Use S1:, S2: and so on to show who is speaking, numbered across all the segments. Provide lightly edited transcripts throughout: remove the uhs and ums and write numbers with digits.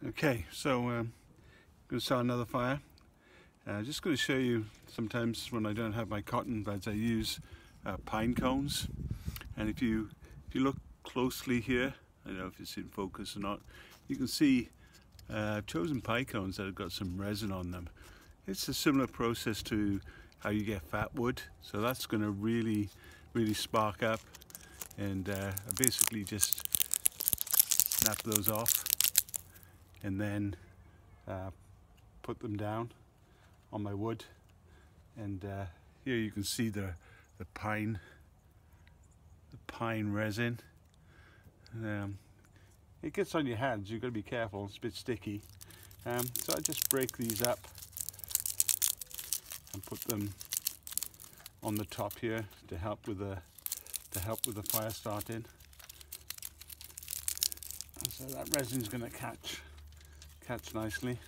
S1: Okay, so I'm going to start another fire. Just going to show you, sometimes when I don't have my cotton buds, I use pine cones. And if you look closely here, I don't know if it's in focus or not, you can see I've chosen pine cones that have got some resin on them. It's a similar process to how you get fat wood, so that's going to really spark up. And I basically just snap those off and then put them down on my wood. And here you can see the pine resin. It gets on your hands, you've got to be careful, it's a bit sticky. So I just break these up and put them on the top here to help with the fire starting. And so that resin's going to catch nicely.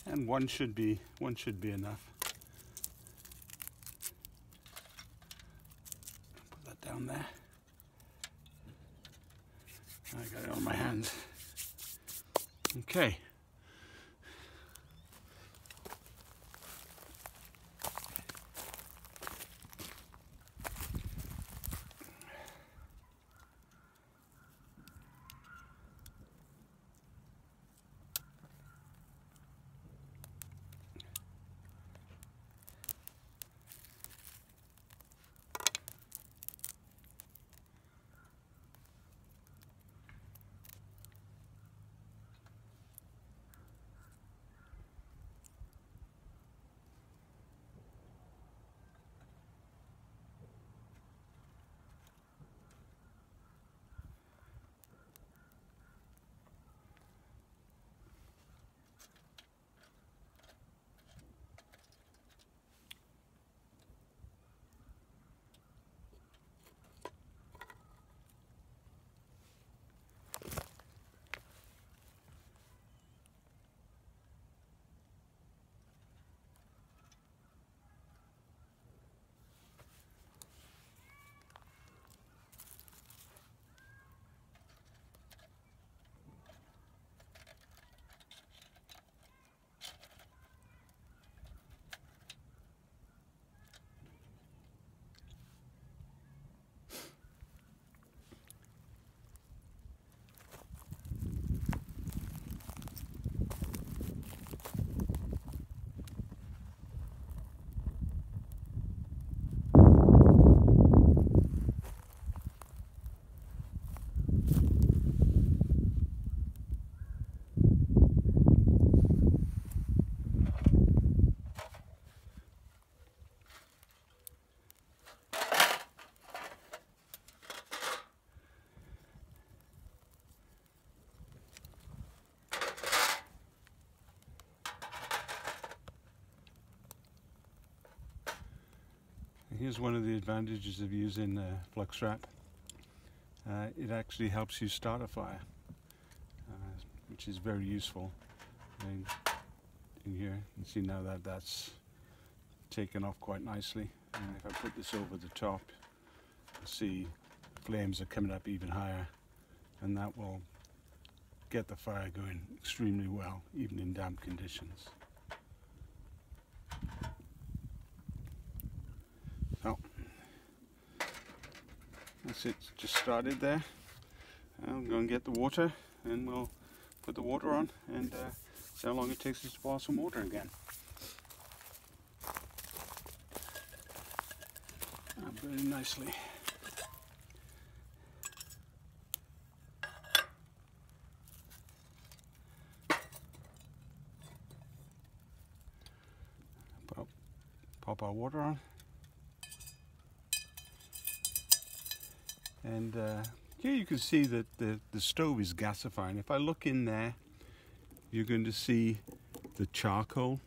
S1: And one should be enough. Put that down there. I got it on my hands. Okay. Here's one of the advantages of using FluxWrap. It actually helps you start a fire, which is very useful. And in here, you can see now that that's taken off quite nicely. And if I put this over the top, you'll see flames are coming up even higher, and that will get the fire going extremely well, even in damp conditions. So that's it, just started there. I'm going to get the water and we'll put the water on and see how long it takes us to boil some water again. Very nicely. Pop our water on. And here you can see that the stove is gasifying. If I look in there, you're going to see the charcoal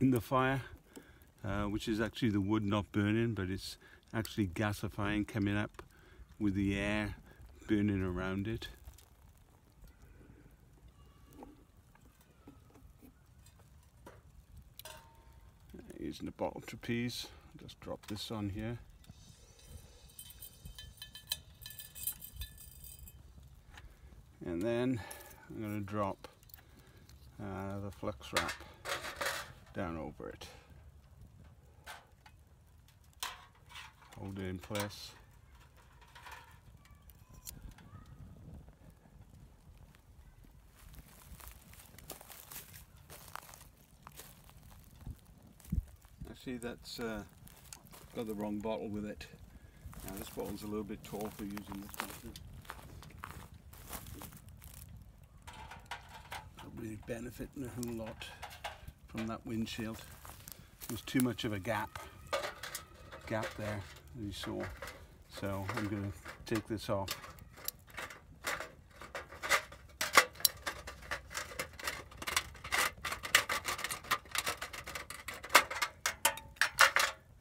S1: in the fire, which is actually the wood not burning, but it's actually gasifying, coming up with the air burning around it. Using a bottle trapeze, just drop this on here. And then I'm going to drop the flux wrap down over it. Hold it in place. Actually, that's got the wrong bottle with it. Now this bottle's a little bit tall for using this method. I'll really benefiting a whole lot from that windshield. There's too much of a gap there, as you saw. So I'm going to take this off.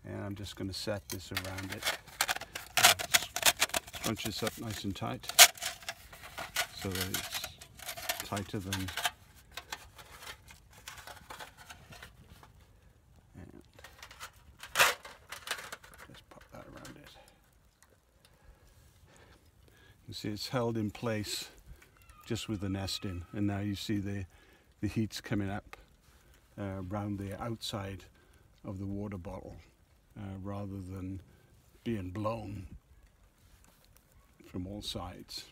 S1: And I'm just going to set this around it. Scrunch this up nice and tight so that it's tighter than. And just pop that around it. You see it's held in place just with the nesting, and now you see the heat's coming up around the outside of the water bottle. Rather than being blown from all sides.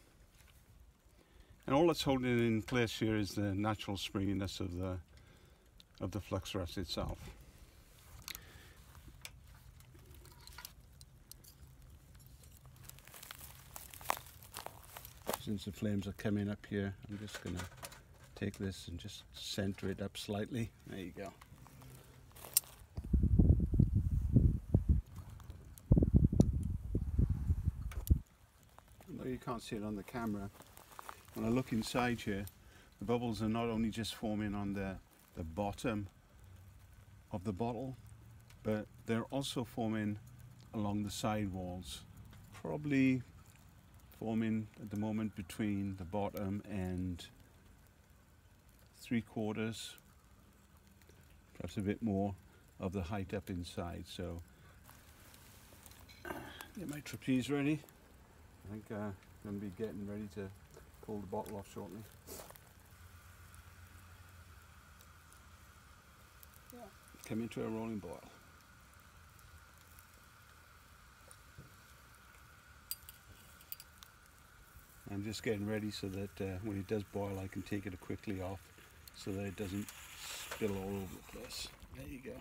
S1: And all that's holding it in place here is the natural springiness of the FluxWrap itself. Since the flames are coming up here, I'm just going to take this and just center it up slightly. There you go. You can't see it on the camera. When I look inside here, the bubbles are not only just forming on the bottom of the bottle, but they're also forming along the side walls, probably forming at the moment between the bottom and 3/4, perhaps a bit more of the height up inside. So get my trapeze ready. I think I'm going to be getting ready to pull the bottle off shortly. Yeah. Come into a rolling boil. I'm just getting ready so that when it does boil I can take it quickly off so that it doesn't spill all over the place. There you go.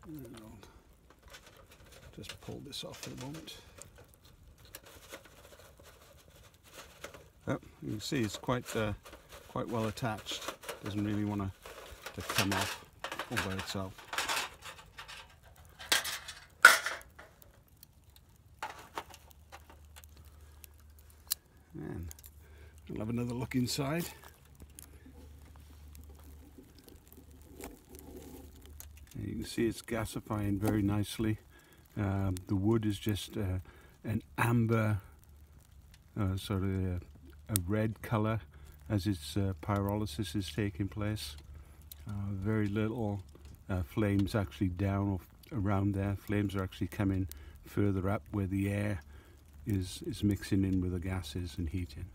S1: And I'll just pull this off for a moment. Oh, you can see it's quite well attached. Doesn't really want to come off all by itself. And we'll have another look inside. And you can see it's gasifying very nicely. The wood is just an amber, sort of a red color as its pyrolysis is taking place. Very little flames actually down around there. Flames are actually coming further up where the air is mixing in with the gases and heating.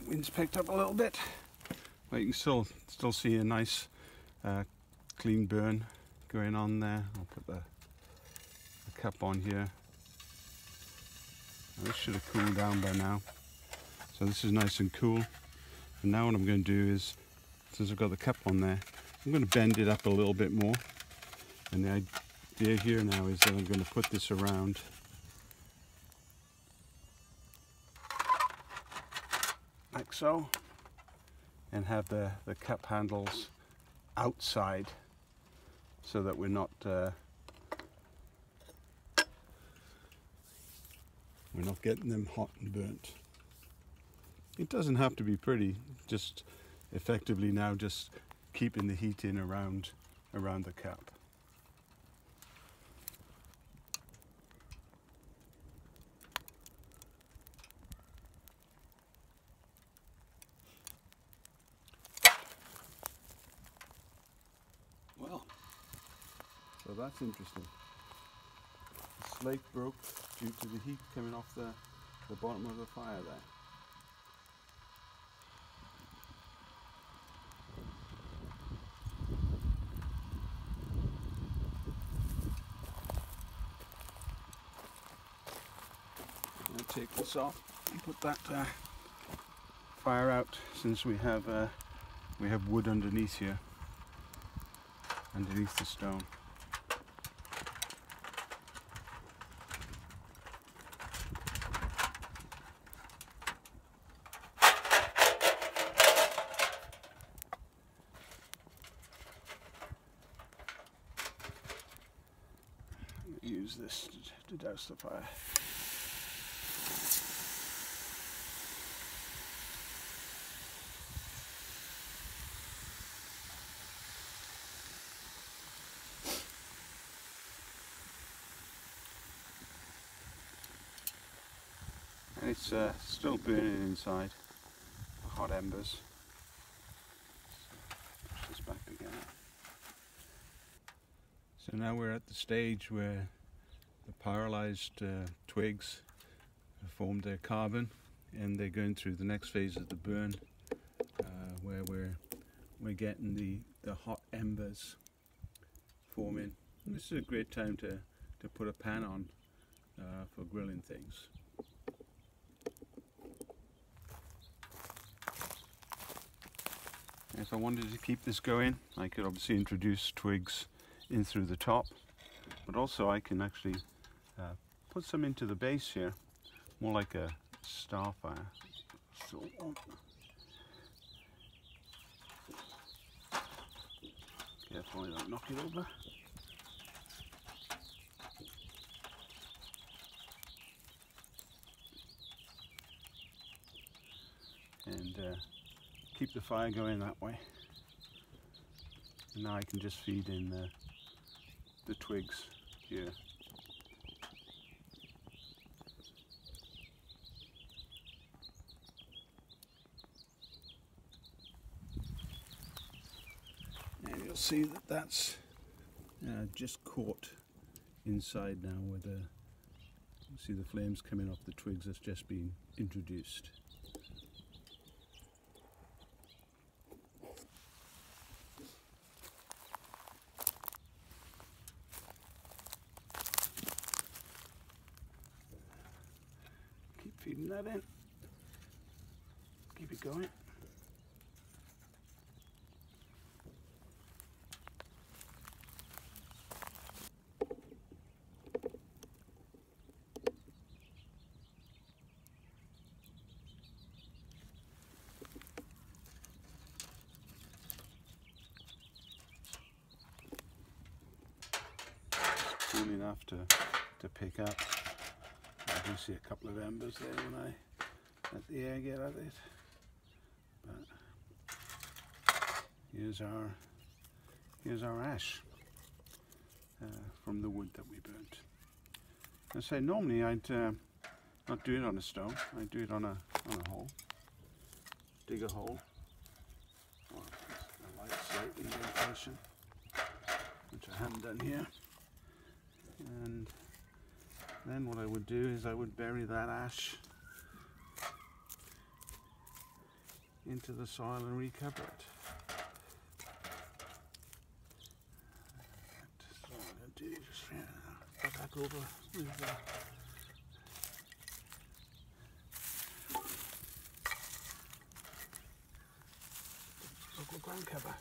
S1: Wind's picked up a little bit, but you can still see a nice clean burn going on there. I'll put the cup on here. This should have cooled down by now. So this is nice and cool. And now what I'm going to do is, since I've got the cup on there, I'm going to bend it up a little bit more. And the idea here now is that I'm going to put this around like so, and have the cup handles outside so that we're not getting them hot and burnt. It doesn't have to be pretty, just effectively now just keeping the heat in around the cup. Well, so that's interesting. The slate broke due to the heat coming off the bottom of the fire there. I'll take this off and put that fire out, since we have wood underneath here, underneath the stone. Use this to douse the fire. And it's still burning inside, the hot embers. Push this back together. So now we're at the stage where the pyrolyzed twigs have formed their carbon, and they're going through the next phase of the burn, where we're getting the hot embers forming. And this is a great time to put a pan on for grilling things. If I wanted to keep this going, I could obviously introduce twigs in through the top, but also I can actually put some into the base here, more like a starfire. So, careful I don't knock it over. And keep the fire going that way. And now I can just feed in the twigs here. And you'll see that that's just caught inside now, where you see the flames coming off the twigs that's just been introduced. Feeding that in, keep it going. It's cool enough to pick up. I do see a couple of embers there when I let the air get at it. But here's our ash from the wood that we burnt. I say normally I'd not do it on a stone. I'd do it on a hole. Dig a hole. Well, a light slight indentation, which I haven't done here. And then what I would do is I would bury that ash into the soil and recover it. So what I'm going to do is just put back over with local ground cover.